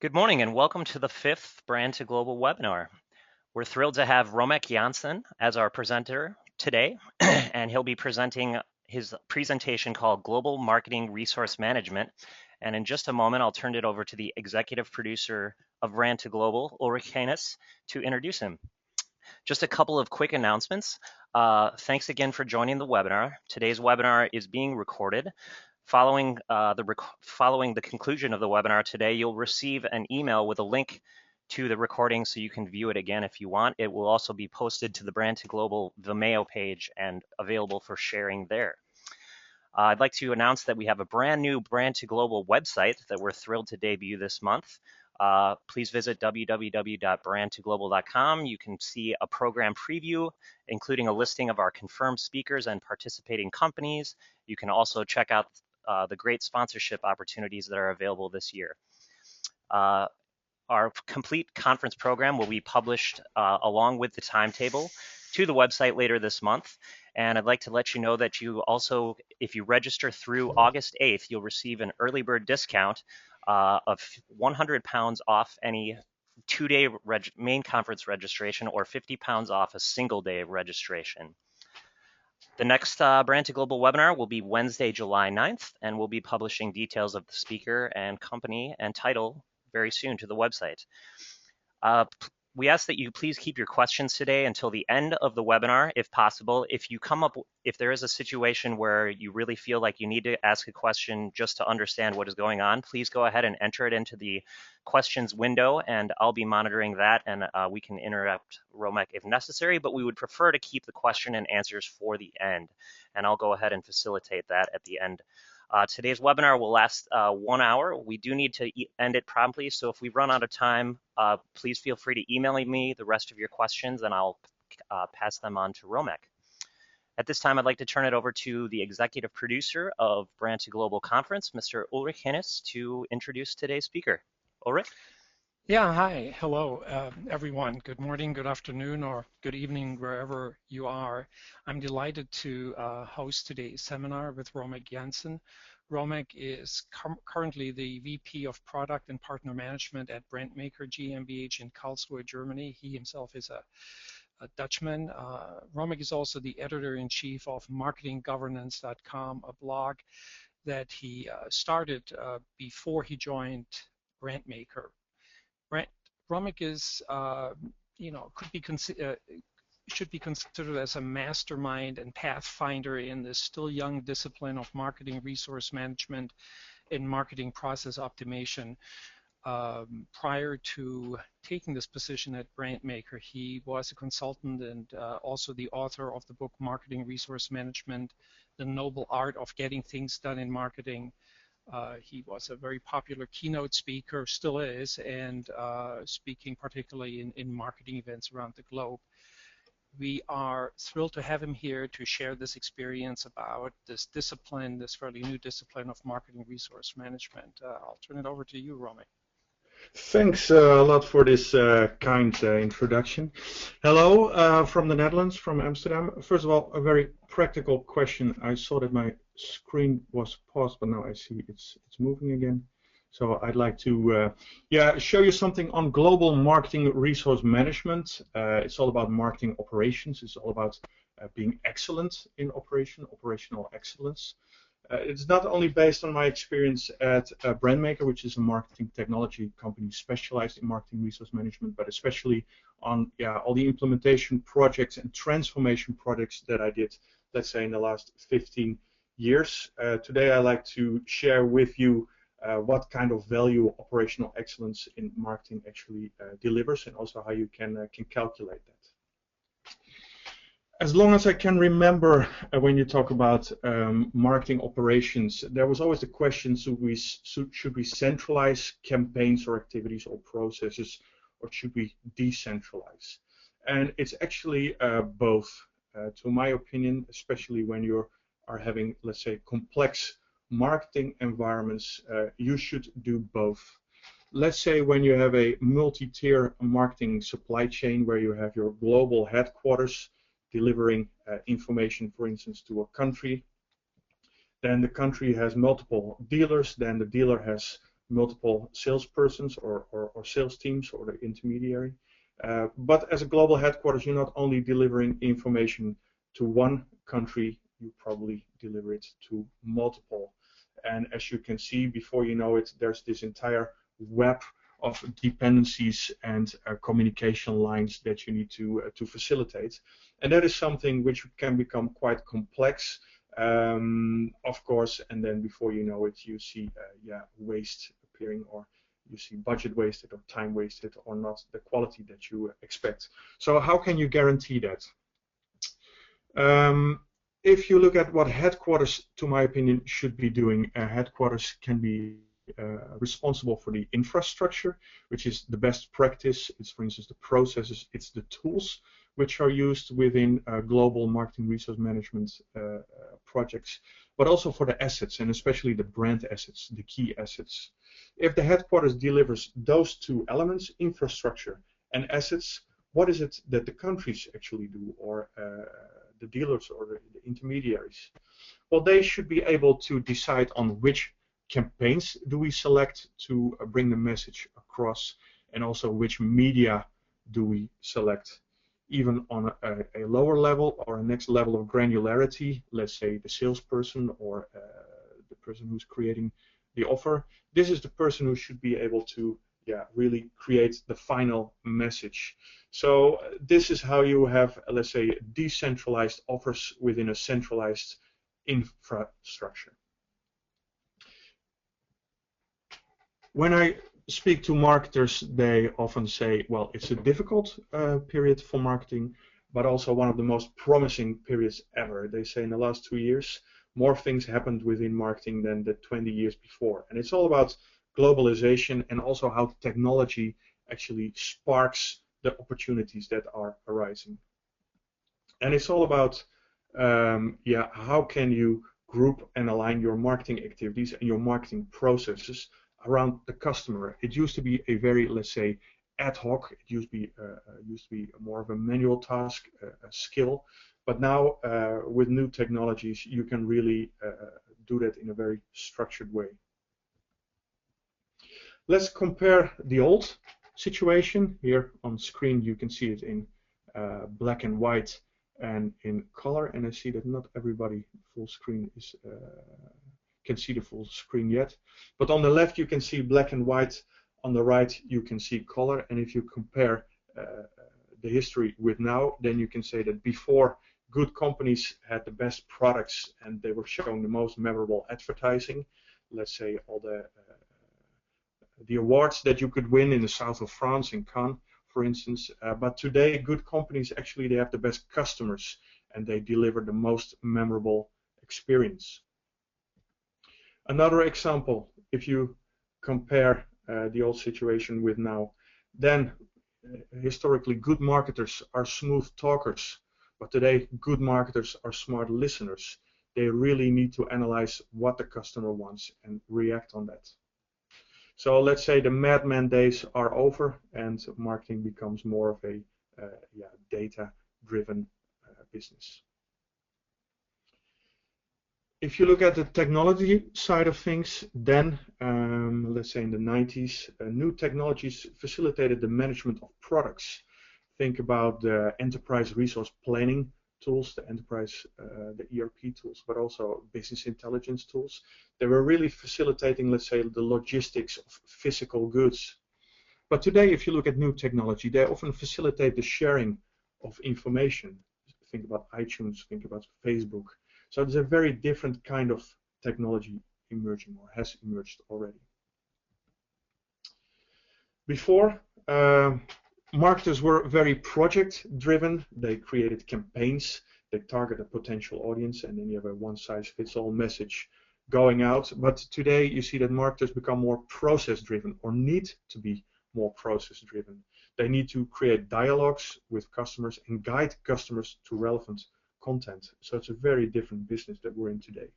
Good morning and welcome to the 5th Brand to Global webinar. We're thrilled to have Romek Janssen as our presenter today, and he'll be presenting his presentation called Global Marketing Resource Management. And in just a moment, I'll turn it over to the executive producer of Brand to Global, Ulrich Hennes, to introduce him. Just a couple of quick announcements. Thanks again for joining the webinar. Today's webinar is being recorded. Following the conclusion of the webinar today, you'll receive an email with a link to the recording so you can view it again if you want. It will also be posted to the Brand to Global Vimeo page and available for sharing there. I'd like to announce that we have a brand new Brand to Global website that we're thrilled to debut this month. Please visit www.brandtoglobal.com. You can see a program preview, including a listing of our confirmed speakers and participating companies. You can also check out the great sponsorship opportunities that are available this year. Our complete conference program will be published along with the timetable to the website later this month. And I'd like to let you know that you also, if you register through August 8th, you'll receive an early bird discount of £100 off any two-day main conference registration or £50 off a single day registration. The next Brand to Global webinar will be Wednesday, July 9th, and we'll be publishing details of the speaker and company and title very soon to the website. We ask that you please keep your questions today until the end of the webinar, if possible. If there is a situation where you really feel like you need to ask a question just to understand what is going on, please go ahead and enter it into the questions window, and I'll be monitoring that, and we can interrupt Romek if necessary, but we would prefer to keep the question and answers for the end, and I'll go ahead and facilitate that at the end. Today's webinar will last 1 hour. We do need to end it promptly, so if we run out of time, please feel free to email me the rest of your questions and I'll pass them on to Romek. At this time, I'd like to turn it over to the executive producer of Brand to Global Conference, Mr. Ulrich Hennes, to introduce today's speaker. Ulrich? Yeah, hi, hello, everyone. Good morning, good afternoon, or good evening, wherever you are. I'm delighted to host today's seminar with Romek Janssen. Romek is currently the VP of Product and Partner Management at Brandmaker GmbH in Karlsruhe, Germany. He himself is a Dutchman. Romek is also the editor-in-chief of marketinggovernance.com, a blog that he started before he joined Brandmaker. Romek is, should be considered as a mastermind and pathfinder in this still young discipline of marketing resource management and marketing process optimization. Prior to taking this position at Brandmaker, he was a consultant and also the author of the book Marketing Resource Management, The Noble Art of Getting Things Done in Marketing. He was a very popular keynote speaker, still is, and speaking particularly in marketing events around the globe. We are thrilled to have him here to share this experience about this discipline, this fairly new discipline of marketing resource management. I'll turn it over to you, Romek. Thanks a lot for this kind introduction. Hello from the Netherlands, from Amsterdam. First of all, a very practical question. I saw that my screen was paused, but now I see it's moving again. So I'd like to show you something on global marketing resource management. It's all about marketing operations. It's all about being excellent in operational excellence. It's not only based on my experience at Brandmaker, which is a marketing technology company specialized in marketing resource management, but especially on all the implementation projects and transformation projects that I did, let's say, in the last 15 years. Today, I'd like to share with you what kind of value operational excellence in marketing actually delivers, and also how you can calculate that. As long as I can remember, when you talk about marketing operations, there was always the question, should we centralize campaigns or activities or processes, or should we decentralize? And it's actually both. To my opinion, especially when you are having, let's say, complex marketing environments, you should do both. Let's say when you have a multi-tier marketing supply chain where you have your global headquarters delivering information, for instance, to a country. Then the country has multiple dealers. Then the dealer has multiple salespersons or sales teams or the intermediary. But as a global headquarters, you're not only delivering information to one country, you probably deliver it to multiple. And as you can see, before you know it, there's this entire web of dependencies and communication lines that you need to facilitate. And that is something which can become quite complex, of course, and then before you know it, you see waste appearing, or you see budget wasted or time wasted, or not the quality that you expect. So how can you guarantee that? If you look at what headquarters, to my opinion, should be doing, headquarters can be responsible for the infrastructure, which is the best practice. It's, for instance, the processes, it's the tools which are used within global marketing resource management projects, but also for the assets, and especially the brand assets, the key assets. If the headquarters delivers those two elements, infrastructure and assets, what is it that the countries actually do, or the dealers or the intermediaries? Well, they should be able to decide on which campaigns do we select to bring the message across, and also which media do we select. Even on a lower level or a next level of granularity, let's say the salesperson or the person who's creating the offer, this is the person who should be able to really create the final message. So this is how you have, let's say, decentralized offers within a centralized infrastructure. When I speak to marketers, they often say, well, it's a difficult period for marketing, but also one of the most promising periods ever. They say in the last 2 years, more things happened within marketing than the 20 years before. And it's all about globalization, and also how technology actually sparks the opportunities that are arising. And it's all about how can you group and align your marketing activities and your marketing processes around the customer. It used to be a very, let's say, ad hoc. It used to be more of a manual task, a skill. But now with new technologies, you can really do that in a very structured way. Let's compare the old situation. Here on screen you can see it in black and white and in color, and I see that not everybody full screen is can see the full screen yet. But on the left you can see black and white, on the right you can see color, and if you compare the history with now, then you can say that before, good companies had the best products and they were showing the most memorable advertising. Let's say all the awards that you could win in the south of France, in Cannes, for instance. But today, good companies actually, they have the best customers and they deliver the most memorable experience. Another example, if you compare the old situation with now, then historically good marketers are smooth talkers, but today good marketers are smart listeners. They really need to analyze what the customer wants and react on that. So let's say the madman days are over and marketing becomes more of a data-driven business. If you look at the technology side of things, then let's say in the 90s, new technologies facilitated the management of products. Think about the enterprise resource planning tools, the enterprise, the ERP tools, but also business intelligence tools. They were really facilitating, let's say, the logistics of physical goods. But today, if you look at new technology, they often facilitate the sharing of information. Think about iTunes, think about Facebook. So there's a very different kind of technology emerging, or has emerged already. Before, marketers were very project-driven. They created campaigns. They target a potential audience, and then you have a one-size-fits-all message going out. But today, you see that marketers become more process-driven, or need to be more process-driven. They need to create dialogues with customers and guide customers to relevant content. So it's a very different business that we're in today.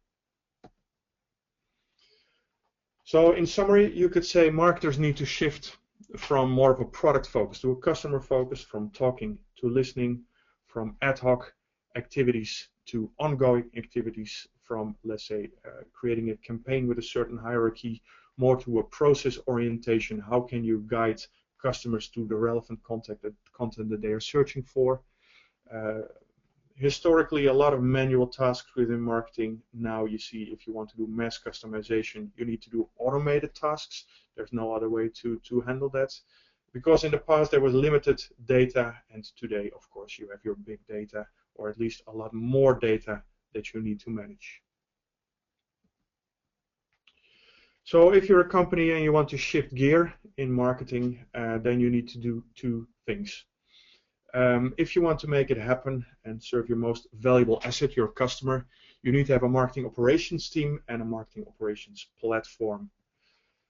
So in summary, you could say marketers need to shift from more of a product focus to a customer focus, from talking to listening, from ad hoc activities to ongoing activities, from, let's say, creating a campaign with a certain hierarchy more to a process orientation. How can you guide customers to the relevant content that they are searching for? Historically, a lot of manual tasks within marketing. Now you see, if you want to do mass customization, you need to do automated tasks. There's no other way to handle that. Because in the past there was limited data, and today, of course, you have your big data, or at least a lot more data that you need to manage. So if you're a company and you want to shift gear in marketing, then you need to do two things. If you want to make it happen and serve your most valuable asset, your customer, you need to have a marketing operations team and a marketing operations platform.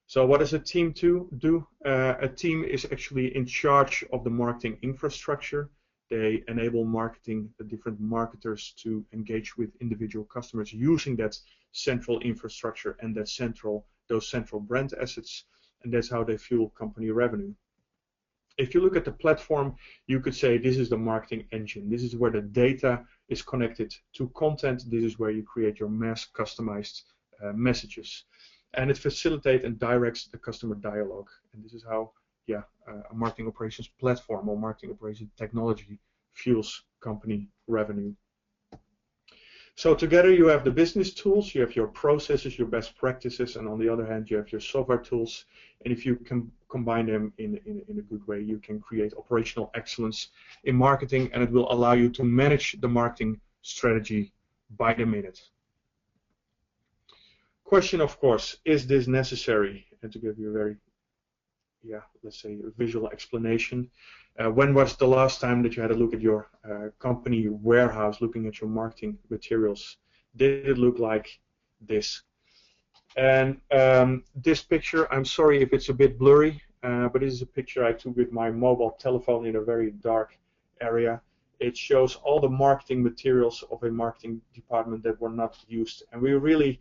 So what does a team do? A team is actually in charge of the marketing infrastructure. They enable the different marketers to engage with individual customers using that central infrastructure and those central brand assets, and that's how they fuel company revenue. If you look at the platform, you could say this is the marketing engine. This is where the data is connected to content. This is where you create your mass customized messages. And it facilitates and directs the customer dialogue. And this is how, a marketing operations platform or marketing operations technology fuels company revenue. So together you have the business tools, you have your processes, your best practices, and on the other hand you have your software tools. And if you can combine them in a good way, you can create operational excellence in marketing, and it will allow you to manage the marketing strategy by the minute. Question, of course, is this necessary? And to give you a very, let's say, a visual explanation, when was the last time that you had a look at your company warehouse, looking at your marketing materials? Did it look like this? And this picture, I'm sorry if it's a bit blurry, but this is a picture I took with my mobile telephone in a very dark area. It shows all the marketing materials of a marketing department that were not used, and we really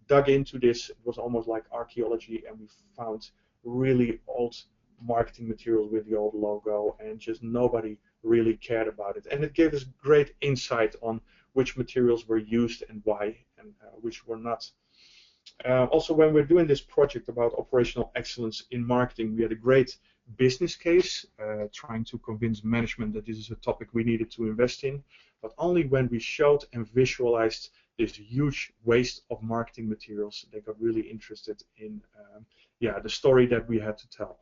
dug into this. It was almost like archaeology, and we found really old marketing materials with the old logo, and just nobody really cared about it. And it gave us great insight on which materials were used and why, and which were not. Also, when we're doing this project about operational excellence in marketing, we had a great business case trying to convince management that this is a topic we needed to invest in, but only when we showed and visualized this huge waste of marketing materials, they got really interested in the story that we had to tell.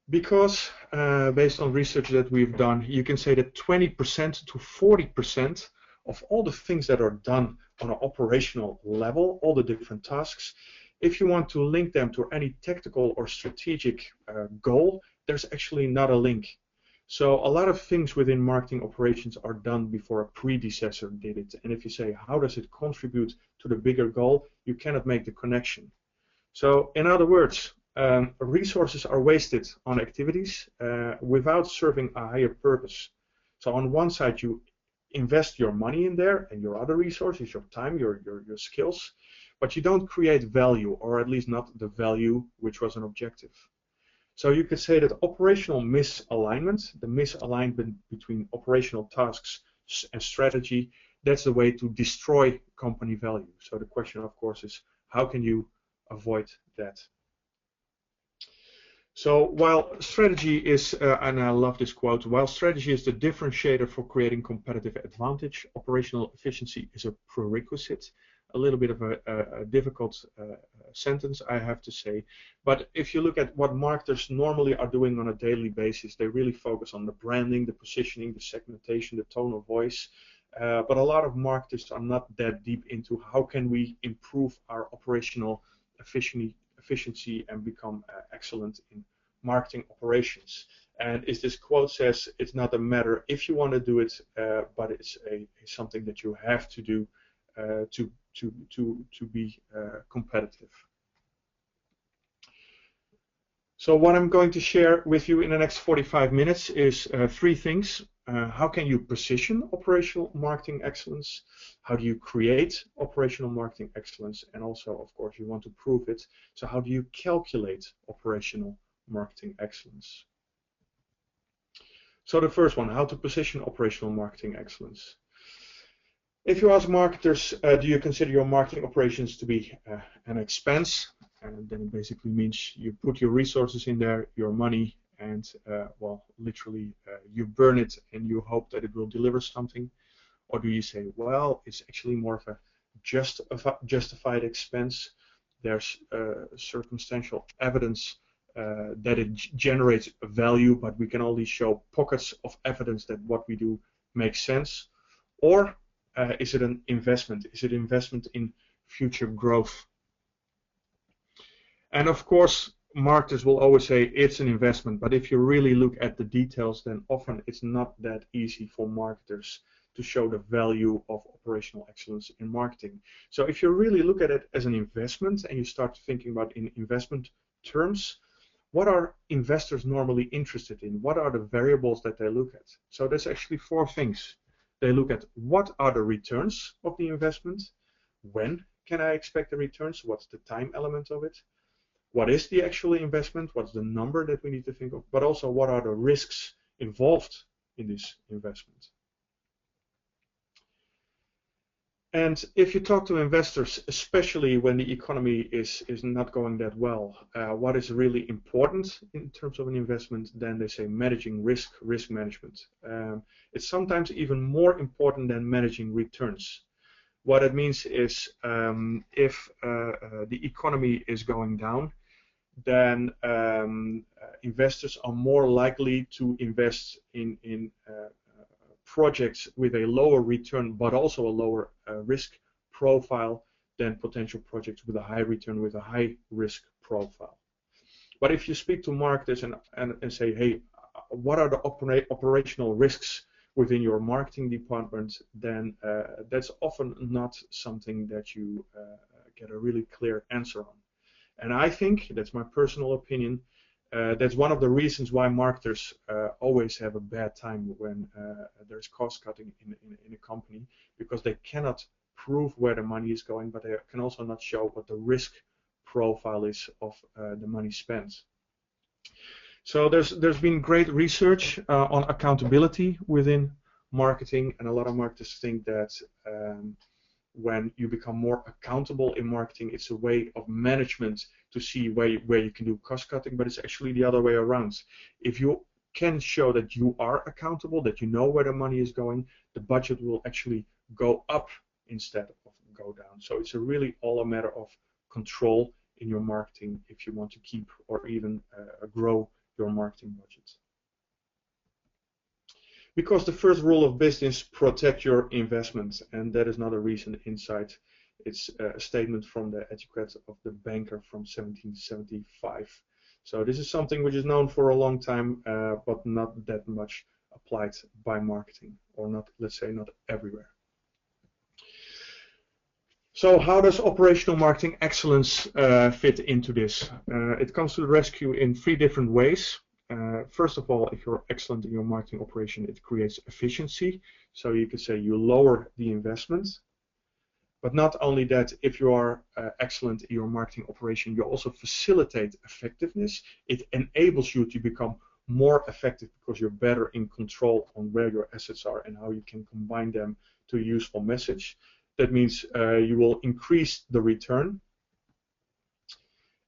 Because based on research that we've done, you can say that 20% to 40% of all the things that are done on an operational level, all the different tasks, if you want to link them to any tactical or strategic goal, there's actually not a link. So a lot of things within marketing operations are done before a predecessor did it. And if you say, how does it contribute to the bigger goal, you cannot make the connection. So in other words, resources are wasted on activities without serving a higher purpose. So on one side, you invest your money in there and your other resources, your time, your skills, but you don't create value, or at least not the value which was an objective. So you could say that operational misalignment, the misalignment between operational tasks and strategy, that's the way to destroy company value. So the question, of course, is how can you avoid that? So while strategy is, and I love this quote, while strategy is the differentiator for creating competitive advantage, operational efficiency is a prerequisite. A little bit of a difficult sentence, I have to say. But if you look at what marketers normally are doing on a daily basis, they really focus on the branding, the positioning, the segmentation, the tone of voice. But a lot of marketers are not that deep into how can we improve our operational efficiency and become excellent in marketing operations. And as this quote says, it's not a matter if you want to do it, but it's something that you have to do to be competitive. So what I'm going to share with you in the next 45 minutes is three things. How can you position operational marketing excellence? How do you create operational marketing excellence? And also, of course, you want to prove it. So how do you calculate operational marketing excellence? So the first one, how to position operational marketing excellence. If you ask marketers, do you consider your marketing operations to be an expense? And then it basically means you put your resources in there, your money, and well, literally you burn it and you hope that it will deliver something. Or do you say, well, it's actually more of a justified expense. There's circumstantial evidence that it generates value, but we can only show pockets of evidence that what we do makes sense. Or is it an investment? Is it investment in future growth? And of course, marketers will always say it's an investment, but if you really look at the details, then often it's not that easy for marketers to show the value of operational excellence in marketing. So if you really look at it as an investment and you start thinking about in investment terms, what are investors normally interested in? What are the variables that they look at? So there's actually 4 things. They look at what are the returns of the investment, when can I expect the returns, what's the time element of it, what is the actual investment, what's the number that we need to think of, but also what are the risks involved in this investment. And if you talk to investors, especially when the economy is not going that well, what is really important in terms of an investment, then they say managing risk management. It's sometimes even more important than managing returns. What it means is if the economy is going down, then investors are more likely to invest in projects with a lower return but also a lower risk profile than potential projects with a high return with a high risk profile. But if you speak to marketers and say, hey, what are the operational risks within your marketing department, then that's often not something that you get a really clear answer on. And I think, that's my personal opinion, that's one of the reasons why marketers always have a bad time when there's cost cutting in a company, because they cannot prove where the money is going, but they can also not show what the risk profile is of the money spent. So there's been great research on accountability within marketing, and a lot of marketers think that when you become more accountable in marketing, it's a way of management to see where you can do cost cutting, but it's actually the other way around. If you can show that you are accountable, that you know where the money is going, the budget will actually go up instead of go down. So it's really all a matter of control in your marketing if you want to keep or even grow your marketing budget. Because the first rule of business, protect your investment, and that is not a recent insight. It's a statement from the etiquette of the banker from 1775. So this is something which is known for a long time, but not that much applied by marketing, or not, let's say, not everywhere. So how does operational marketing excellence fit into this? It comes to the rescue in 3 different ways. First of all, if you're excellent in your marketing operation, it creates efficiency. So you could say you lower the investment. But not only that, if you are excellent in your marketing operation, you also facilitate effectiveness. It enables you to become more effective because you're better in control on where your assets are and how you can combine them to a useful message. That means you will increase the return.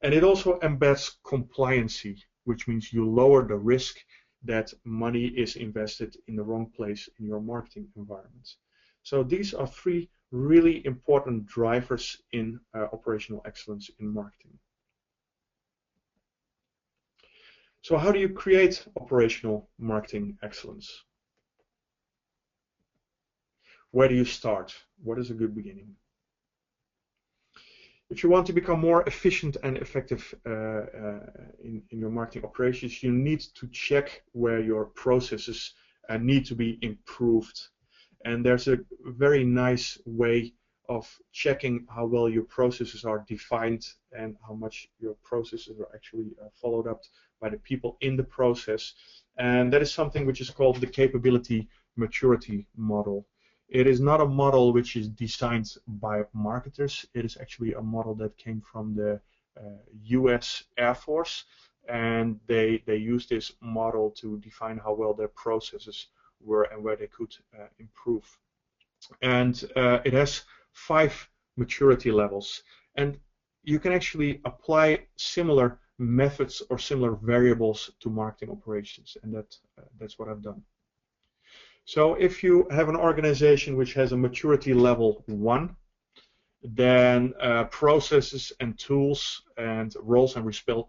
And it also embeds compliancy, which means you lower the risk that money is invested in the wrong place in your marketing environment. So these are 3 really important drivers in operational excellence in marketing. So how do you create operational marketing excellence? Where do you start? What is a good beginning? If you want to become more efficient and effective in your marketing operations, you need to check where your processes need to be improved. And there's a very nice way of checking how well your processes are defined and how much your processes are actually followed up by the people in the process. And that is something which is called the capability maturity model. It is not a model which is designed by marketers. It is actually a model that came from the US Air Force, and they used this model to define how well their processes were and where they could improve. and it has 5 maturity levels. And you can actually apply similar methods or similar variables to marketing operations, and that's what I've done. So if you have an organization which has a maturity level 1, then processes and tools and roles and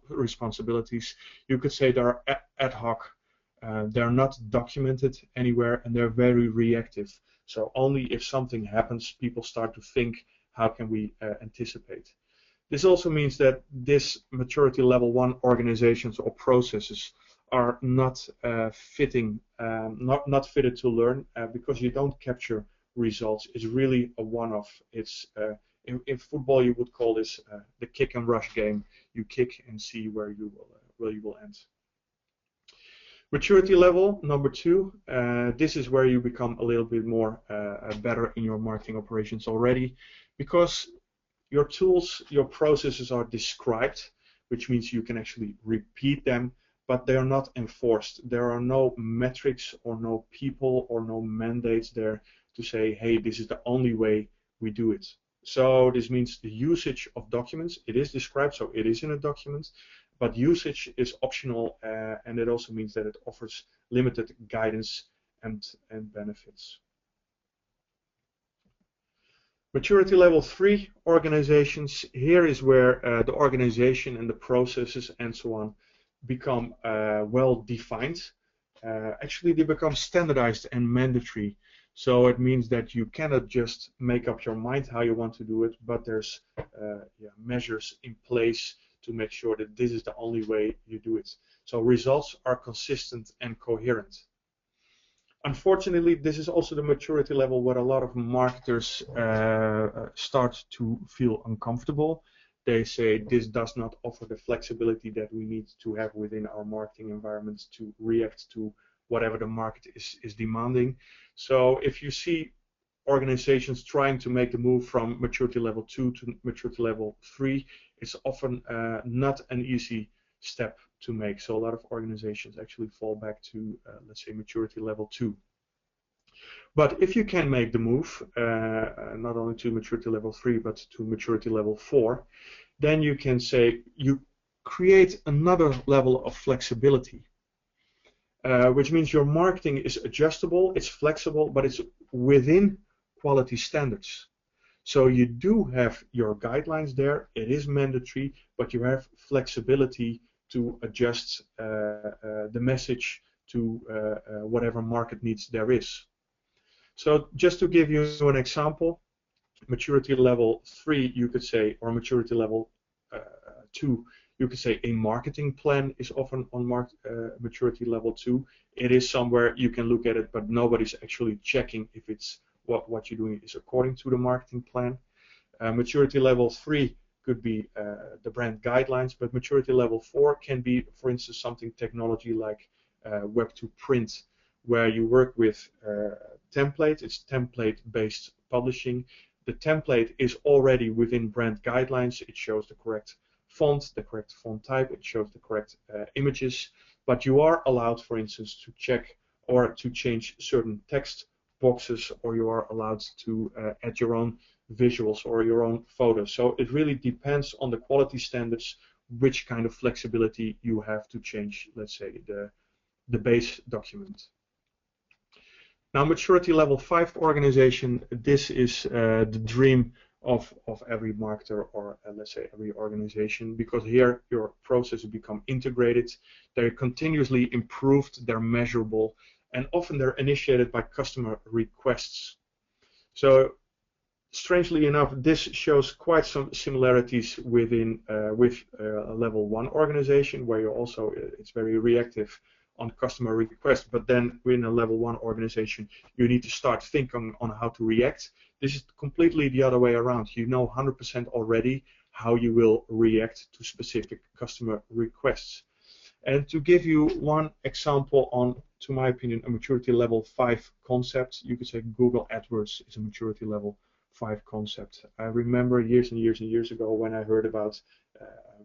responsibilities, you could say they're ad hoc. They're not documented anywhere, and they're very reactive. So only if something happens, people start to think, how can we anticipate? This also means that this maturity level 1 organizations or processes are not not fitted to learn because you don't capture results. It's really a one-off. It's in football you would call this the kick and rush game. You kick and see where you will end. Maturity level number 2. This is where you become a little bit more better in your marketing operations already, because your tools, your processes are described, which means you can actually repeat them, but they are not enforced. There are no metrics or no people or no mandates there to say, hey, this is the only way we do it. So this means the usage of documents, it is described, so it is in a document, but usage is optional, and it also means that it offers limited guidance and benefits. Maturity level 3 organizations, here is where the organization and the processes and so on become well defined. Actually, they become standardized and mandatory. So it means that you cannot just make up your mind how you want to do it, but there's measures in place to make sure that this is the only way you do it. So results are consistent and coherent. Unfortunately, this is also the maturity level where a lot of marketers start to feel uncomfortable. They say this does not offer the flexibility that we need to have within our marketing environments to react to whatever the market is demanding. So if you see organizations trying to make the move from maturity level 2 to maturity level 3, it's often not an easy step to make. So a lot of organizations actually fall back to, let's say, maturity level 2. But if you can make the move, not only to maturity level 3, but to maturity level 4, then you can say you create another level of flexibility, which means your marketing is adjustable, it's flexible, but it's within quality standards. So you do have your guidelines there, it is mandatory, but you have flexibility to adjust the message to whatever market needs there is. So just to give you an example, maturity level 3 you could say, or maturity level 2, you could say a marketing plan is often on maturity level 2. It is somewhere you can look at it, but nobody's actually checking if it's what you're doing is according to the marketing plan. Maturity level 3 could be the brand guidelines, but maturity level 4 can be, for instance, something technology like web to print, where you work with template. It's template-based publishing. The template is already within brand guidelines. It shows the correct font, the correct font type. It shows the correct images. But you are allowed, for instance, to check or to change certain text boxes, or you are allowed to add your own visuals or your own photos. So it really depends on the quality standards which kind of flexibility you have to change, let's say, the base document. Now, maturity level 5 organization, this is the dream of every marketer, or let's say every organization, because here your processes become integrated, they're continuously improved, they're measurable, and often they're initiated by customer requests. So strangely enough, this shows quite some similarities within with a level 1 organization, where you also it's very reactive on customer request, but then within a level 1 organization you need to start thinking on how to react. This is completely the other way around. You know 100% already how you will react to specific customer requests. And to give you one example on, to my opinion, a maturity level 5 concept, you could say Google AdWords is a maturity level 5 concept. I remember years and years and years ago when I heard about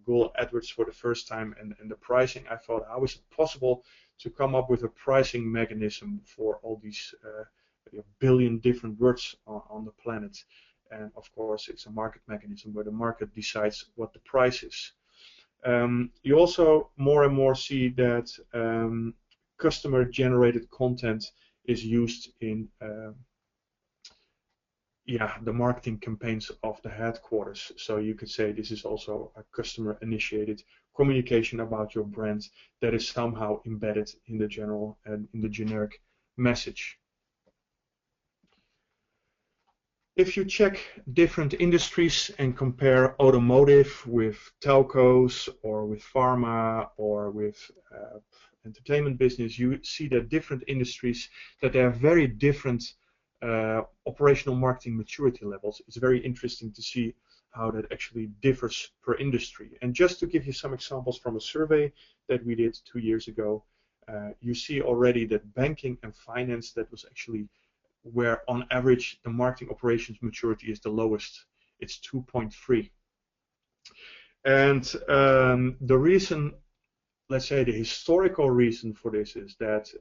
Google AdWords for the first time and the pricing, I thought, how is it possible to come up with a pricing mechanism for all these a billion different words on the planet. And of course, it's a market mechanism where the market decides what the price is. You also more and more see that customer-generated content is used in the marketing campaigns of the headquarters. So you could say this is also a customer-initiated communication about your brand that is somehow embedded in the general and in the generic message. If you check different industries and compare automotive with telcos or with pharma or with entertainment business, you see that different industries, that they have very different operational marketing maturity levels. It's very interesting to see how that actually differs per industry. And just to give you some examples from a survey that we did 2 years ago, you see already that banking and finance, that was actually where on average the marketing operations maturity is the lowest. It's 2.3. And the reason, let's say the historical reason for this is that,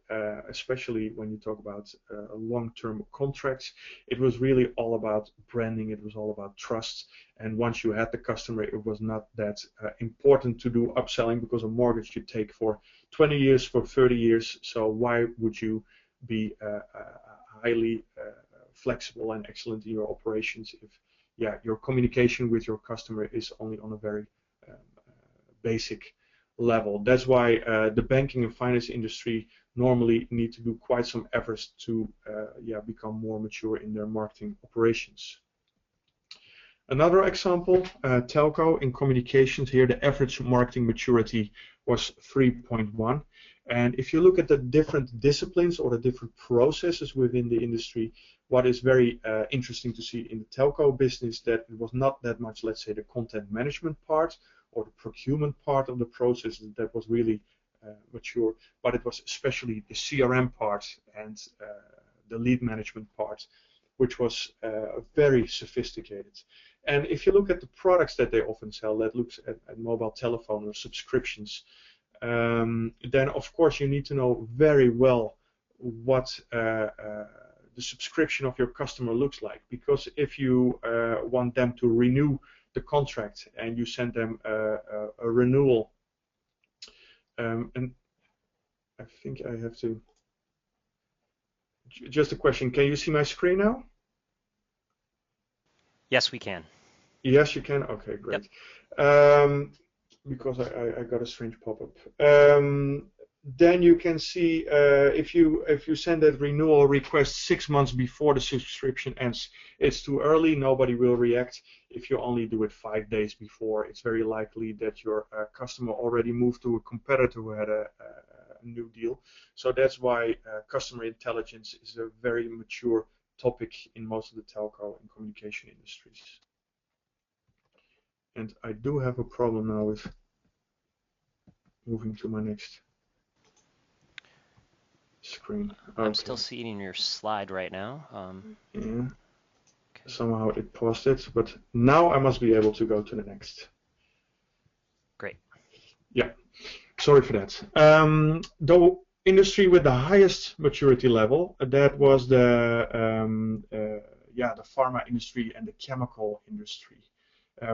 especially when you talk about long-term contracts, it was really all about branding, it was all about trust, and once you had the customer, it was not that important to do upselling, because a mortgage you take for 20 years, for 30 years, so why would you be highly flexible and excellent in your operations if your communication with your customer is only on a very basic level. That's why the banking and finance industry normally need to do quite some efforts to become more mature in their marketing operations. Another example, telco in communications. Here the average marketing maturity was 3.1. And if you look at the different disciplines or the different processes within the industry, what is very interesting to see in the telco business, that it was not that much, let's say, the content management part or the procurement part of the process that was really mature, but it was especially the CRM part and the lead management part, which was very sophisticated. And if you look at the products that they often sell, that looks at mobile telephone or subscriptions, then of course you need to know very well what the subscription of your customer looks like, because if you want them to renew the contract and you send them a renewal, and I think I have to, just a question, can you see my screen now? Yes, we can. Yes, you can? Okay, great. Yep. Because I got a strange pop-up. Then you can see if you send that renewal request 6 months before the subscription ends, it's too early, nobody will react. If you only do it 5 days before, it's very likely that your customer already moved to a competitor who had a new deal. So that's why customer intelligence is a very mature topic in most of the telco and communication industries. And I do have a problem now with moving to my next screen. Okay. I'm still seeing your slide right now. Yeah. Okay. Somehow it paused it, but now I must be able to go to the next. Great. Yeah, sorry for that. The industry with the highest maturity level, that was the pharma industry and the chemical industry,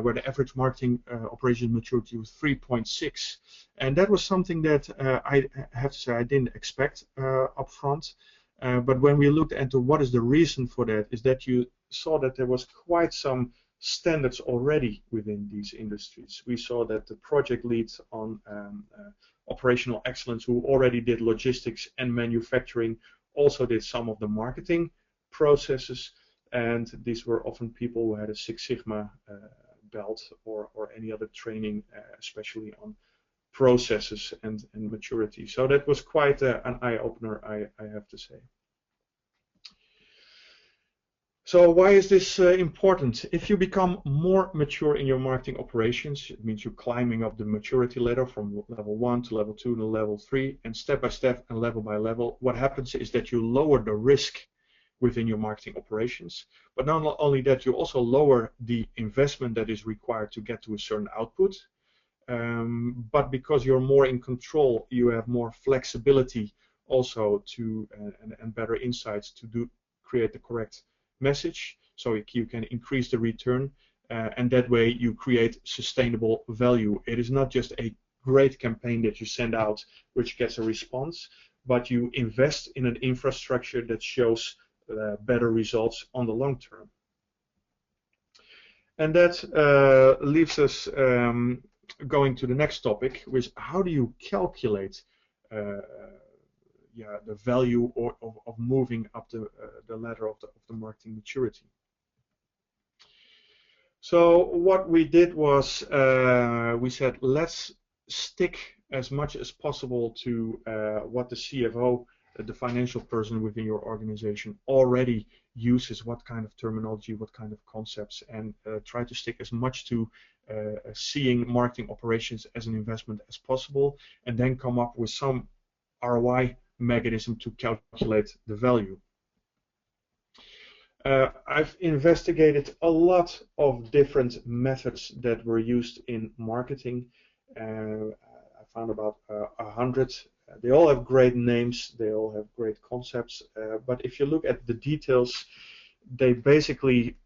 where the average marketing operation maturity was 3.6, and that was something that I have to say I didn't expect up front. But when we looked into what is the reason for that, is that you saw that there was quite some standards already within these industries. We saw that the project leads on operational excellence, who already did logistics and manufacturing, also did some of the marketing processes, and these were often people who had a Six Sigma belt or any other training, especially on processes and maturity. So that was quite an eye-opener, I have to say. So why is this important? If you become more mature in your marketing operations, it means you're climbing up the maturity ladder from level 1 to level 2 to level 3, and step by step and level by level, what happens is that you lower the risk within your marketing operations. But not only that, you also lower the investment that is required to get to a certain output. But because you're more in control, you have more flexibility also to and better insights to create the correct message, so you can increase the return, and that way you create sustainable value. It is not just a great campaign that you send out which gets a response, but you invest in an infrastructure that shows better results on the long term. And that leaves us going to the next topic, which how do you calculate the value of moving up the ladder of the marketing maturity. So what we did was we said, let's stick as much as possible to what the CFO, the financial person within your organization, already uses, what kind of terminology, what kind of concepts, and try to stick as much to seeing marketing operations as an investment as possible, and then come up with some ROI mechanism to calculate the value. I've investigated a lot of different methods that were used in marketing. I found about 100. They all have great names, they all have great concepts, but if you look at the details, they basically,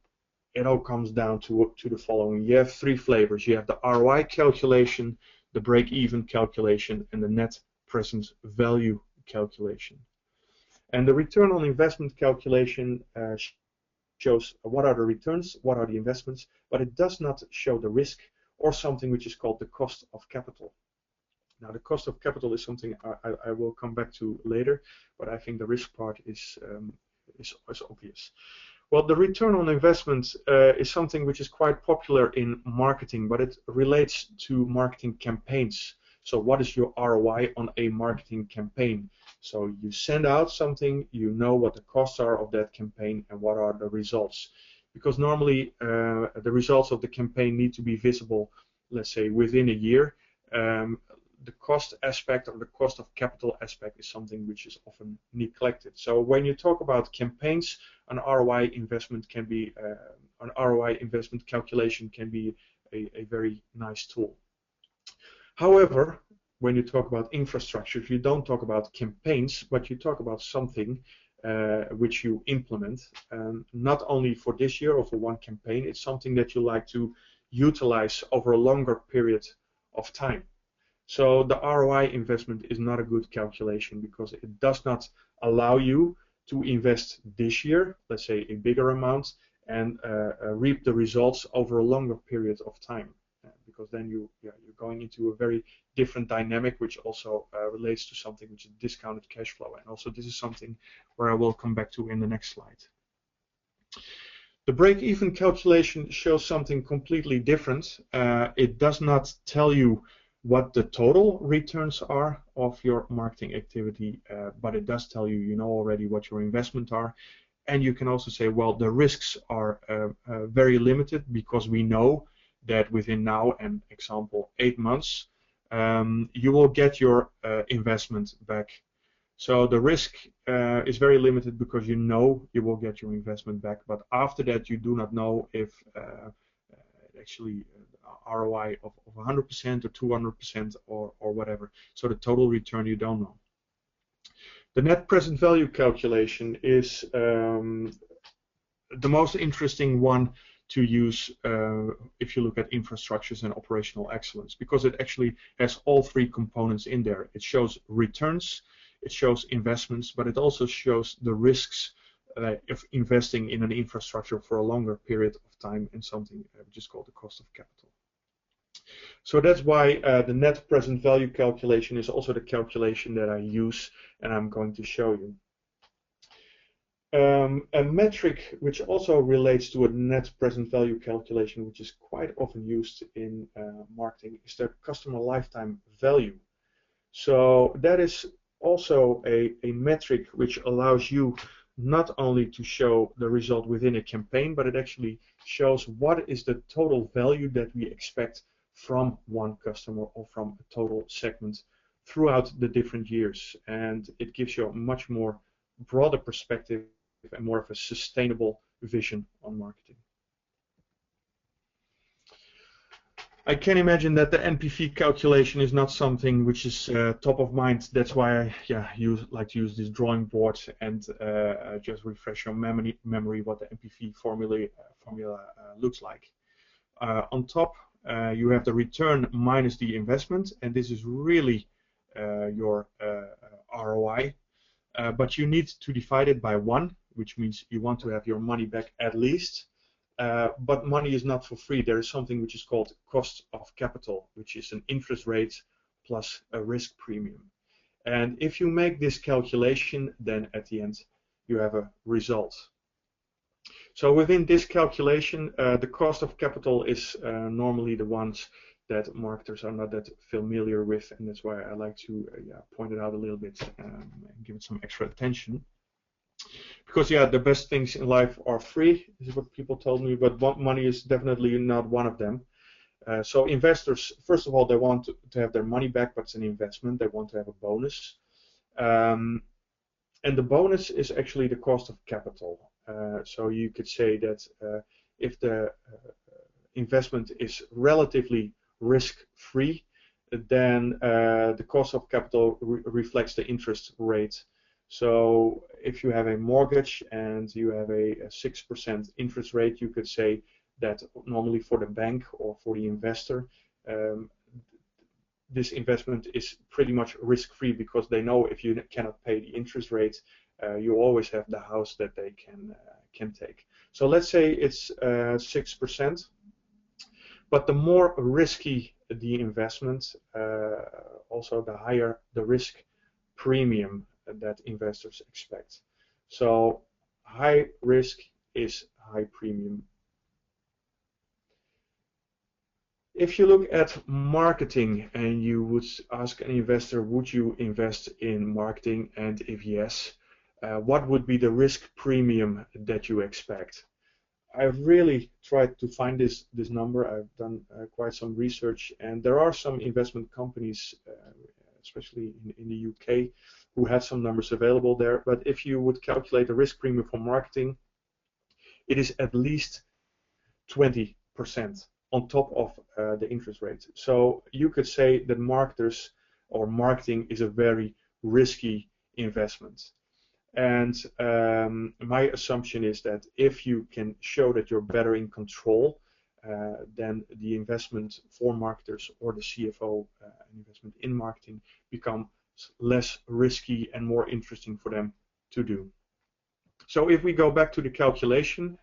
it all comes down to the following. You have three flavors. You have the ROI calculation, the break-even calculation, and the net present value calculation. And the return on investment calculation shows what are the returns, what are the investments, but it does not show the risk or something which is called the cost of capital. Now, the cost of capital is something I will come back to later, but I think the risk part is obvious. Well, the return on investment is something which is quite popular in marketing, but it relates to marketing campaigns. So what is your ROI on a marketing campaign? So you send out something, you know what the costs are of that campaign and what are the results. Because normally the results of the campaign need to be visible, let's say, within a year. The cost aspect or the cost of capital aspect is something which is often neglected. So when you talk about campaigns, an ROI investment can be an ROI investment calculation can be a very nice tool. However, when you talk about infrastructure, if you don't talk about campaigns, but you talk about something which you implement, not only for this year or for one campaign, it's something that you like to utilize over a longer period of time. So the ROI investment is not a good calculation because it does not allow you to invest this year, let's say a bigger amount, and reap the results over a longer period of time. Because then you're going into a very different dynamic, which also relates to something which is discounted cash flow. And also this is something where I will come back to in the next slide. The break-even calculation shows something completely different. It does not tell you what the total returns are of your marketing activity, but it does tell you, you know already what your investments are. And you can also say, well, the risks are very limited because we know that within now and example 8 months, you will get your investment back. So the risk is very limited because you know you will get your investment back, but after that you do not know if actually ROI of 100% or 200% or whatever. So the total return you don't know. The net present value calculation is the most interesting one to use if you look at infrastructures and operational excellence, because it actually has all three components in there. It shows returns, it shows investments, but it also shows the risks of investing in an infrastructure for a longer period of time in something which is called the cost of capital. So that's why the net present value calculation is also the calculation that I use, and I'm going to show you. A metric which also relates to a net present value calculation, which is quite often used in marketing, is the customer lifetime value. So that is also a metric which allows you not only to show the result within a campaign, but it actually shows what is the total value that we expect from one customer or from a total segment throughout the different years. And it gives you a much more broader perspective and more of a sustainable vision on marketing. I can imagine that the NPV calculation is not something which is top of mind. That's why I like to use this drawing board and just refresh your memory what the NPV formula looks like. On top, you have the return minus the investment, and this is really your ROI. But you need to divide it by 1, which means you want to have your money back at least. But money is not for free. There is something which is called cost of capital, which is an interest rate plus a risk premium. And if you make this calculation, then at the end you have a result. So within this calculation, the cost of capital is normally the ones that marketers are not that familiar with, and that's why I like to point it out a little bit and give it some extra attention. Because the best things in life are free, is what people told me, but money is definitely not one of them. So investors, first of all, they want to have their money back, but it's an investment. They want to have a bonus. And the bonus is actually the cost of capital. So you could say that if the investment is relatively risk-free, then the cost of capital reflects the interest rate. So if you have a mortgage and you have a 6% interest rate, you could say that normally for the bank or for the investor, this investment is pretty much risk-free, because they know if you cannot pay the interest rate, you always have the house that they can take. So let's say it's 6%, but the more risky the investment, also the higher the risk premium that investors expect. So high risk is high premium. If you look at marketing and you would ask an investor, would you invest in marketing, and if yes, what would be the risk premium that you expect? I've really tried to find this number. I've done quite some research, and there are some investment companies, especially in the UK, who have some numbers available there. But if you would calculate the risk premium for marketing, it is at least 20% on top of the interest rate. So you could say that marketers or marketing is a very risky investment. And my assumption is that if you can show that you're better in control, then the investment for marketers or the CFO investment in marketing become less risky and more interesting for them to do. So if we go back to the calculation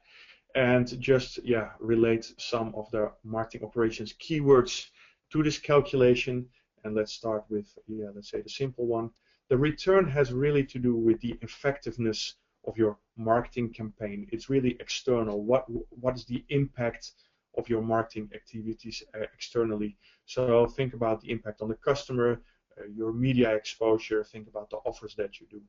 and just relate some of the marketing operations keywords to this calculation, and let's start with let's say the simple one. The return has really to do with the effectiveness of your marketing campaign. It's really external. What is the impact of your marketing activities externally? So think about the impact on the customer, your media exposure, think about the offers that you do.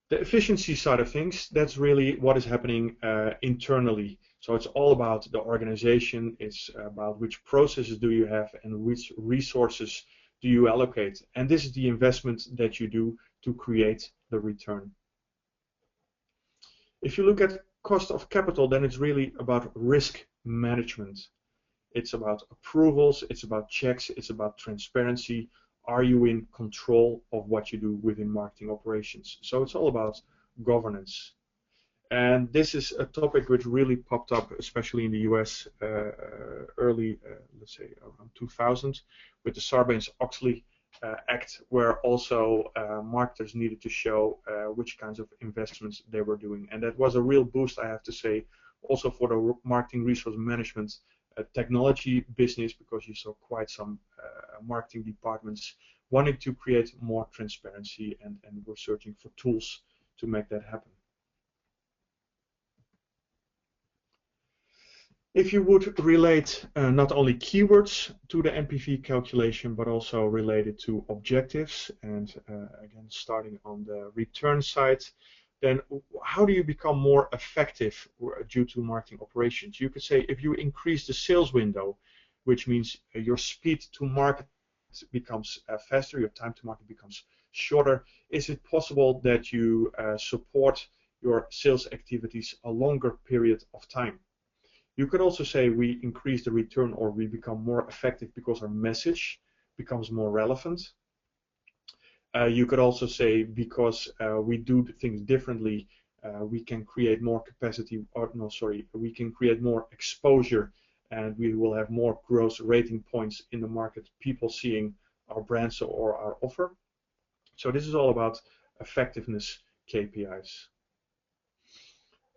The efficiency side of things, that's really what is happening internally. So it's all about the organization, it's about which processes do you have and which resources do you allocate. And this is the investment that you do to create the return. If you look at cost of capital, then it's really about risk management. It's about approvals, it's about checks, it's about transparency. Are you in control of what you do within marketing operations? So it's all about governance. And this is a topic which really popped up, especially in the US early, let's say around 2000, with the Sarbanes-Oxley Act, where also marketers needed to show which kinds of investments they were doing. And that was a real boost, I have to say, also for the marketing resource management technology business, because you saw quite some marketing departments wanting to create more transparency and were searching for tools to make that happen. If you would relate not only keywords to the NPV calculation, but also related to objectives, and again starting on the return side, then how do you become more effective due to marketing operations? You could say if you increase the sales window, which means your speed to market becomes faster, your time to market becomes shorter, is it possible that you support your sales activities a longer period of time? You could also say we increase the return or we become more effective because our message becomes more relevant. You could also say because we do things differently, we can create more capacity, or no, sorry, we can create more exposure, and we will have more gross rating points in the market, people seeing our brands or our offer. So this is all about effectiveness KPIs.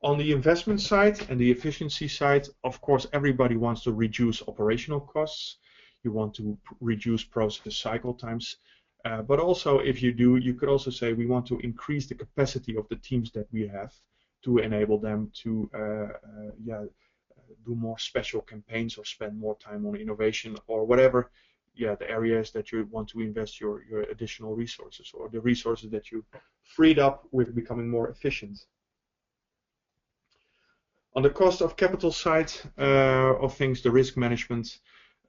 On the investment side and the efficiency side, of course, everybody wants to reduce operational costs. You want to reduce process cycle times. But also, if you do, you could also say we want to increase the capacity of the teams that we have to enable them to do more special campaigns or spend more time on innovation or whatever. Yeah, the areas that you want to invest your additional resources or the resources that you freed up with becoming more efficient. On the cost of capital side of things, the risk management,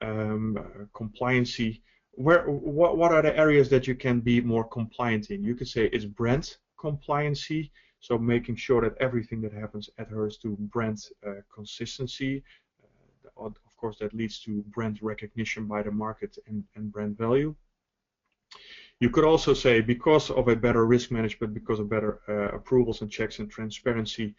compliancy, what are the areas that you can be more compliant in? You could say it's brand compliancy, so making sure that everything that happens adheres to brand consistency. Of course, that leads to brand recognition by the market and brand value. You could also say because of a better risk management, because of better approvals and checks and transparency,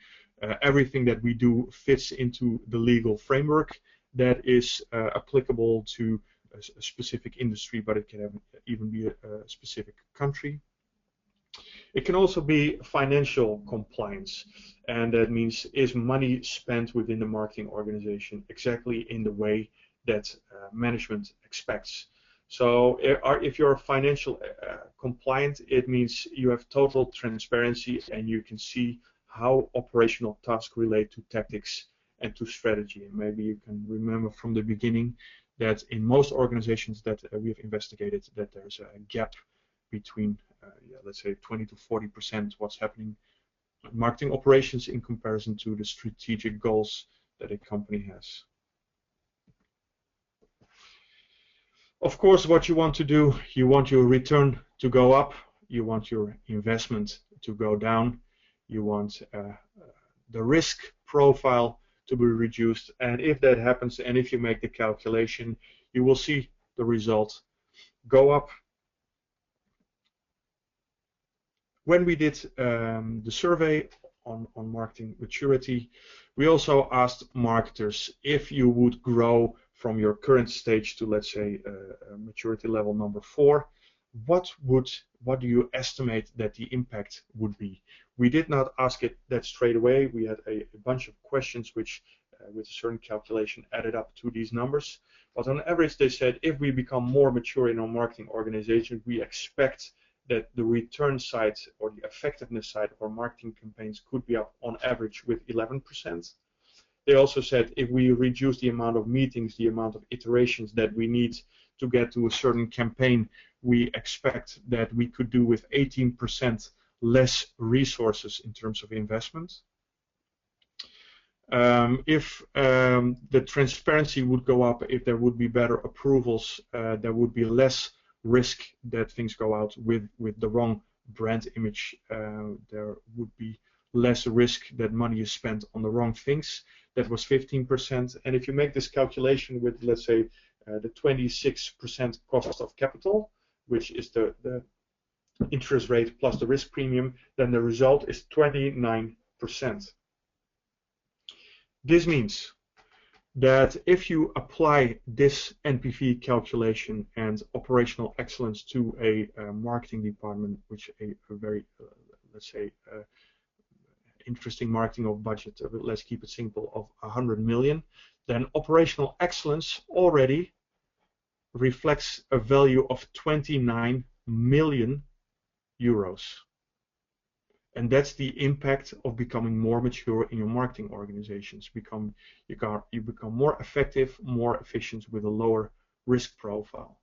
everything that we do fits into the legal framework that is applicable to a specific industry, but it can even be a specific country. It can also be financial compliance, and that means is money spent within the marketing organization exactly in the way that management expects. So if you're financial compliant, it means you have total transparency and you can see how operational tasks relate to tactics and to strategy. And maybe you can remember from the beginning that in most organizations that we have investigated that there's a gap between, let's say 20 to 40% what's happening in marketing operations in comparison to the strategic goals that a company has. Of course, what you want to do, you want your return to go up, you want your investment to go down, you want the risk profile to be reduced, and if that happens, and if you make the calculation, you will see the result go up. When we did the survey on marketing maturity, we also asked marketers if you would grow from your current stage to, let's say, maturity level number 4, what do you estimate that the impact would be? We did not ask it that straight away. We had a bunch of questions which, with a certain calculation, added up to these numbers. But on average, they said if we become more mature in our marketing organization, we expect that the return side or the effectiveness side of our marketing campaigns could be up on average with 11%. They also said if we reduce the amount of meetings, the amount of iterations that we need to get to a certain campaign, we expect that we could do with 18% less resources in terms of investment. If the transparency would go up, if there would be better approvals, there would be less risk that things go out with the wrong brand image. There would be less risk that money is spent on the wrong things. That was 15%. And if you make this calculation with, let's say, the 26% cost of capital, which is the interest rate plus the risk premium, then the result is 29%. This means that if you apply this NPV calculation and operational excellence to a marketing department, which a very, let's say, interesting marketing of budget, let's keep it simple, of 100 million, then operational excellence already reflects a value of 29 million euros. And that's the impact of becoming more mature in your marketing organizations. You become more effective, more efficient with a lower risk profile.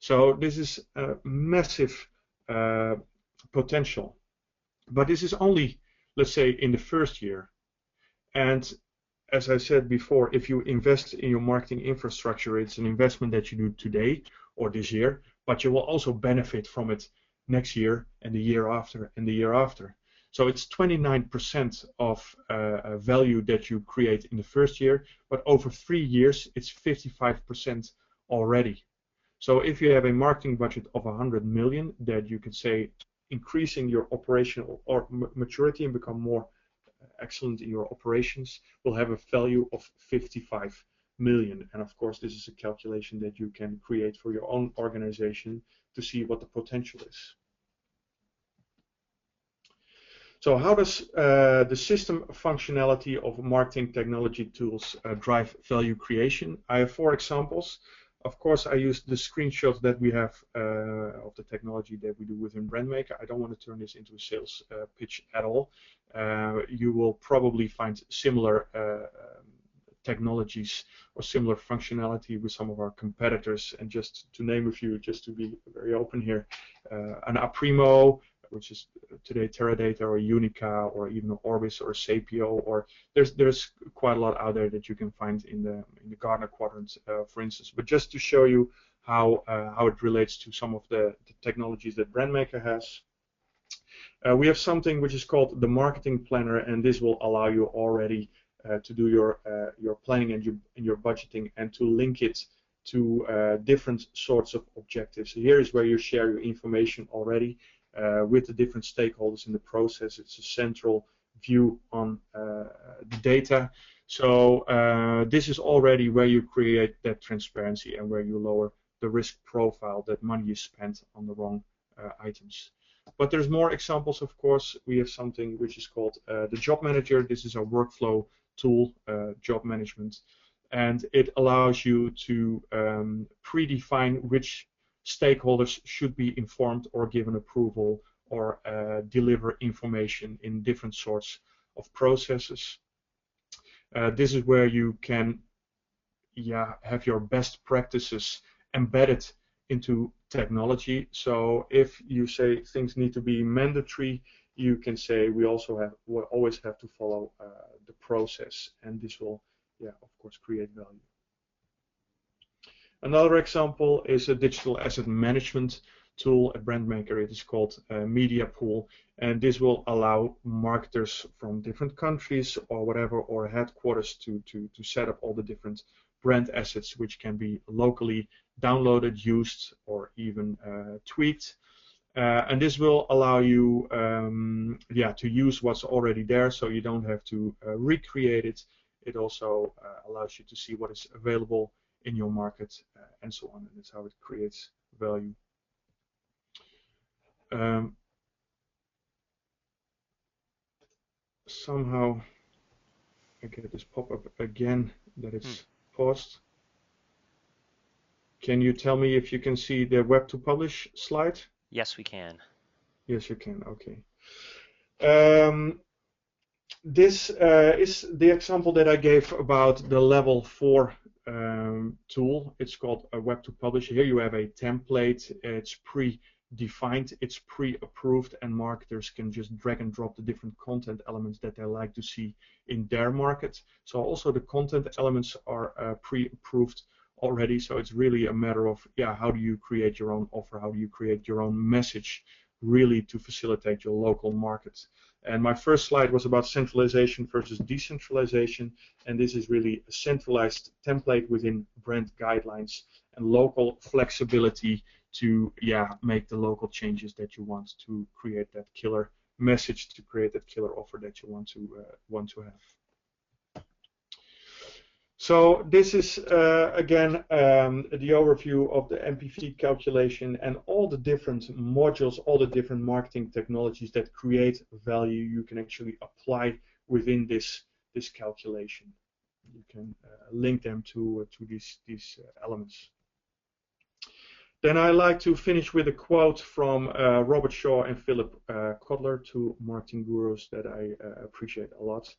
So this is a massive potential. But this is only, let's say, in the first year. And as I said before, if you invest in your marketing infrastructure, it's an investment that you do today or this year, but you will also benefit from it next year and the year after and the year after. So it's 29% of value that you create in the first year, but over 3 years it's 55% already. So if you have a marketing budget of 100 million, that you could say increasing your operational or maturity and become more excellent in your operations will have a value of 55 million. And of course, this is a calculation that you can create for your own organization to see what the potential is. So how does the system functionality of marketing technology tools drive value creation? I have 4 examples. Of course, I used the screenshots that we have of the technology that we do within BrandMaker. I don't want to turn this into a sales pitch at all. You will probably find similar technologies or similar functionality with some of our competitors. And just to name a few, just to be very open here, an Aprimo, which is today Teradata or Unica or even Orbis or Sapio, or there's quite a lot out there that you can find in the Gartner quadrant, for instance. But just to show you how it relates to some of the technologies that BrandMaker has, we have something which is called the Marketing Planner, and this will allow you already to do your planning and your budgeting and to link it to different sorts of objectives. So here is where you share your information already with the different stakeholders in the process. It's a central view on the data. So this is already where you create that transparency and where you lower the risk profile that money is spent on the wrong items. But there's more examples, of course. We have something which is called the Job Manager. This is a workflow tool, job management, and it allows you to predefine which stakeholders should be informed or given approval or deliver information in different sorts of processes. This is where you can have your best practices embedded into technology. So if you say things need to be mandatory, you can say we always have to follow the process, and this will of course create value. Another example is a digital asset management tool at BrandMaker. It is called Media Pool, and this will allow marketers from different countries or whatever, or headquarters to set up all the different brand assets which can be locally downloaded, used, or even tweaked. And this will allow you to use what's already there, so you don't have to recreate it. It also allows you to see what is available in your market and so on, and that's how it creates value. Somehow I get this pop-up again that it's paused. Can you tell me if you can see the web to publish slide? Yes, we can. Yes, you can. Okay. This is the example that I gave about the level 4 tool. It's called a web to publish. Here you have a template. It's pre-defined, it's pre-approved, and marketers can just drag and drop the different content elements that they like to see in their market. So also the content elements are pre-approved already. So it's really a matter of how do you create your own offer? How do you create your own message really to facilitate your local market? And my first slide was about centralization versus decentralization, and this is really a centralized template within brand guidelines and local flexibility to make the local changes that you want to create that killer message, to create that killer offer that you want to have. So this is again the overview of the MPV calculation and all the different modules, all the different marketing technologies that create value you can actually apply within this calculation. You can link them to these elements. Then I like to finish with a quote from Robert Shaw and Philip Kotler, two marketing gurus that I appreciate a lot.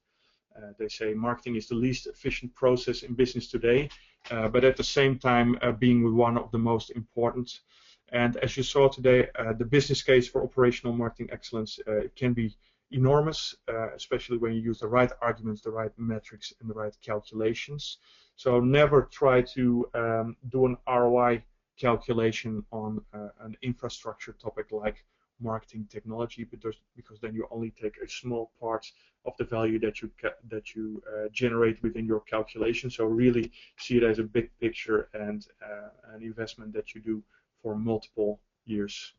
They say marketing is the least efficient process in business today, but at the same time being one of the most important. And as you saw today, the business case for operational marketing excellence can be enormous, especially when you use the right arguments, the right metrics, and the right calculations. So never try to do an ROI calculation on an infrastructure topic like marketing technology, because then you only take a small part of the value that you generate within your calculation. So really see it as a big picture and an investment that you do for multiple years.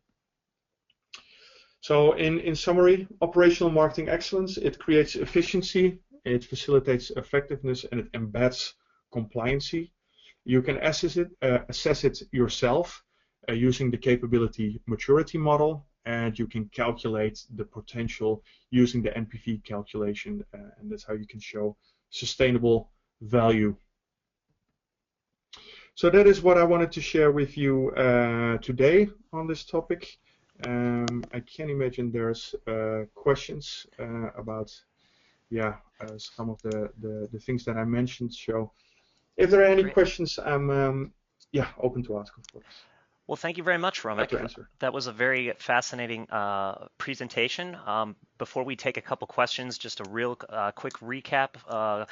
So in summary, operational marketing excellence, it creates efficiency, it facilitates effectiveness, and it embeds compliancy. You can assess it yourself using the capability maturity model, and you can calculate the potential using the NPV calculation, and that's how you can show sustainable value. So that is what I wanted to share with you today on this topic. I can imagine there's questions about some of the things that I mentioned. So if there are any questions, I'm open to ask, of course. Well, thank you very much, Romek. That was a very fascinating presentation. Before we take a couple questions, just a real quick recap.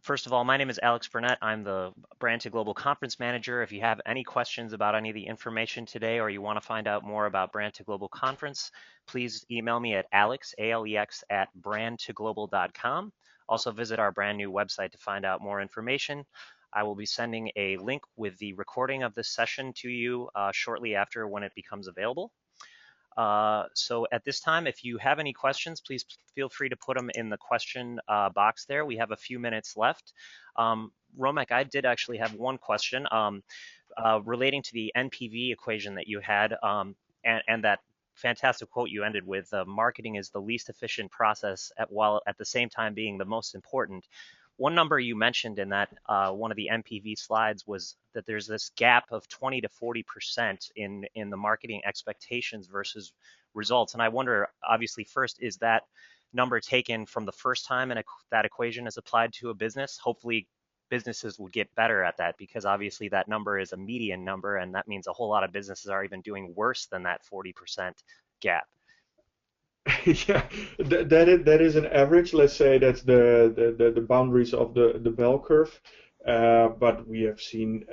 First of all, my name is Alex Burnett. I'm the Brand to Global Conference Manager. If you have any questions about any of the information today, or you want to find out more about Brand to Global Conference, please email me at alex@brandtoglobal.com. Also visit our brand new website to find out more information. I will be sending a link with the recording of this session to you shortly after when it becomes available. So at this time, if you have any questions, please feel free to put them in the question box there. We have a few minutes left. Romek, I did actually have one question relating to the NPV equation that you had and that fantastic quote you ended with, marketing is the least efficient process while at the same time being the most important. One number you mentioned in that one of the NPV slides was that there's this gap of 20 to 40% in the marketing expectations versus results. And I wonder, obviously, first, is that number taken from the first time that equation is applied to a business? Hopefully, businesses will get better at that, because obviously that number is a median number, and that means a whole lot of businesses are even doing worse than that 40% gap. Yeah, that is an average. Let's say that's the boundaries of the bell curve. But we have seen,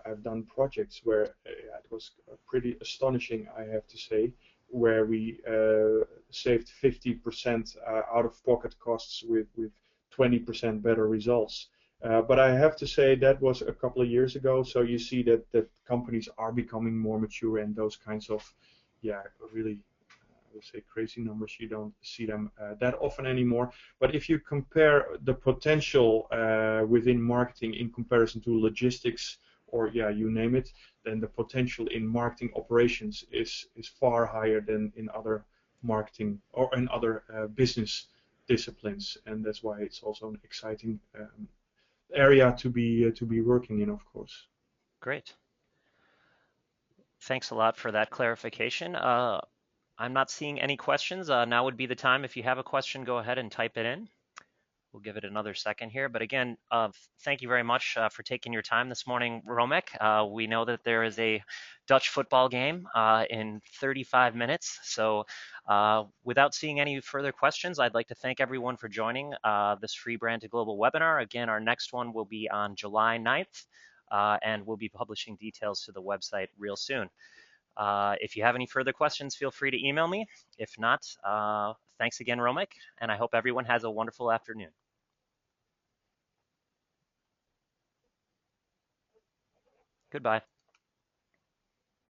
I've done projects where it was pretty astonishing, I have to say, where we saved 50% out-of-pocket costs with 20% better results. But I have to say that was a couple of years ago. So you see that companies are becoming more mature, and those kinds of, really, I would say, crazy numbers, you don't see them that often anymore. But if you compare the potential within marketing in comparison to logistics, or you name it, then the potential in marketing operations is far higher than in other marketing or in other business disciplines, and that's why it's also an exciting area to be working in, of course. Great. Thanks a lot for that clarification. I'm not seeing any questions. Now would be the time. If you have a question, go ahead and type it in. We'll give it another second here. But again, thank you very much for taking your time this morning, Romek. We know that there is a Dutch football game in 35 minutes. So without seeing any further questions, I'd like to thank everyone for joining this free Brand to Global webinar. Again, our next one will be on July 9th, and we'll be publishing details to the website real soon. If you have any further questions, feel free to email me. If not, thanks again, Romek, and I hope everyone has a wonderful afternoon. Goodbye.